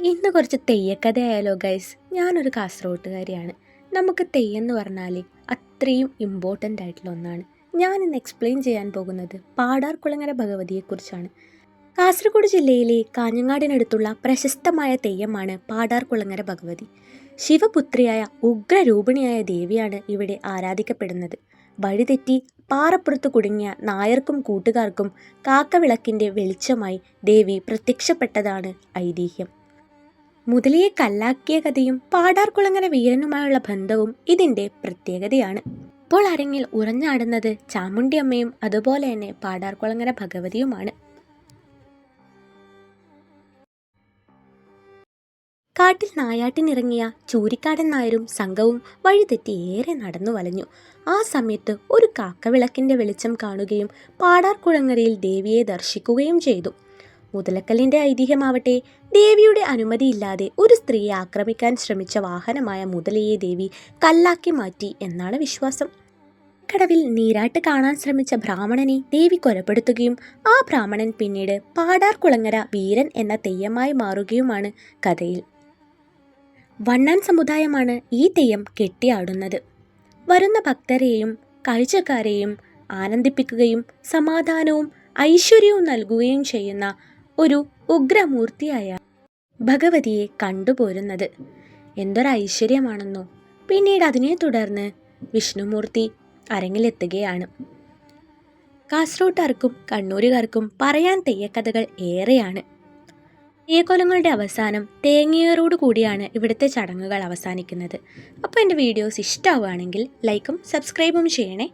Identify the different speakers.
Speaker 1: ഇന്ന് കുറച്ച് തെയ്യക്കഥയായാലോ ഗൈസ്. ഞാനൊരു കാസർഗോട്ടുകാരിയാണ്. നമുക്ക് തെയ്യം എന്ന് പറഞ്ഞാൽ അത്രയും ഇമ്പോർട്ടൻ്റ് ആയിട്ടുള്ള ഒന്നാണ്. ഞാനിന്ന് എക്സ്പ്ലെയിൻ ചെയ്യാൻ പോകുന്നത് പാടാർകുളങ്ങര ഭഗവതിയെക്കുറിച്ചാണ്. കാസർഗോഡ് ജില്ലയിലെ കാഞ്ഞങ്ങാടിനടുത്തുള്ള പ്രശസ്തമായ തെയ്യമാണ് പാടാർകുളങ്ങര ഭഗവതി. ശിവപുത്രിയായ ഉഗ്രരൂപിണിയായ ദേവിയാണ് ഇവിടെ ആരാധിക്കപ്പെടുന്നത്. വഴിതെറ്റി പാറപ്പുറത്ത് കുടുങ്ങിയ നായർക്കും കൂട്ടുകാർക്കും കാക്കവിളക്കിൻ്റെ വെളിച്ചമായി ദേവി പ്രത്യക്ഷപ്പെട്ടതാണ് ഐതിഹ്യം. മുതലയെ കല്ലാക്കിയ കഥയും പാടാർകുളങ്ങര വീരനുമായുള്ള ബന്ധവും ഇതിൻ്റെ പ്രത്യേകതയാണ്. ഇപ്പോൾ അരങ്ങിൽ ഉറഞ്ഞാടുന്നത് ചാമുണ്ഡിയമ്മയും അതുപോലെ തന്നെ പാടാർകുളങ്ങര ഭഗവതിയുമാണ്. കാട്ടിൽ നായാട്ടിനിറങ്ങിയ ചൂരിക്കാടൻ നായരും സംഘവും വഴിതെറ്റി ഏറെ നടന്നു വലഞ്ഞു. ആ സമയത്ത് ഒരു കാക്കവിളക്കിൻ്റെ വെളിച്ചം കാണുകയും പാടാർകുളങ്ങരയിൽ ദേവിയെ ദർശിക്കുകയും ചെയ്തു. മുതലക്കല്ലിൻ്റെ ഐതിഹ്യമാവട്ടെ, ദേവിയുടെ അനുമതിയില്ലാതെ ഒരു സ്ത്രീയെ ആക്രമിക്കാൻ ശ്രമിച്ച വാഹനമായ മുതലയെ ദേവി കല്ലാക്കി മാറ്റി എന്നാണ് വിശ്വാസം. കടവിൽ നീരാട്ട് കാണാൻ ശ്രമിച്ച ബ്രാഹ്മണനെ ദേവി കൊലപ്പെടുത്തുകയും ആ ബ്രാഹ്മണൻ പിന്നീട് പാടാർകുളങ്ങര വീരൻ എന്ന തെയ്യമായി മാറുകയുമാണ് കഥയിൽ. വണ്ണാൻ സമുദായമാണ് ഈ തെയ്യം കെട്ടിയാടുന്നത്. വരുന്ന ഭക്തരെയും കാഴ്ചക്കാരെയും ആനന്ദിപ്പിക്കുകയും സമാധാനവും ഐശ്വര്യവും നൽകുകയും ചെയ്യുന്ന ഒരു ഉഗ്രമൂർത്തിയായ ഭഗവതിയെ കണ്ടുപോരുന്നത്. എന്തൊരു ഐശ്വര്യമാണെന്നോ. പിന്നീട് അതിനെ തുടർന്ന് വിഷ്ണുമൂർത്തി അരങ്ങിലെത്തുകയാണ്. കാസർഗോട്ടുകാർക്കും കണ്ണൂരുകാർക്കും പറയാൻ തെയ്യക്കഥകൾ ഏറെയാണ്. തെയ്യക്കോലങ്ങളുടെ അവസാനം തേങ്ങയേറോട് കൂടിയാണ് ഇവിടുത്തെ ചടങ്ങുകൾ അവസാനിക്കുന്നത്. അപ്പോൾ എൻ്റെ വീഡിയോസ് ഇഷ്ടമാവുകയാണെങ്കിൽ ലൈക്കും സബ്സ്ക്രൈബും ചെയ്യണേ.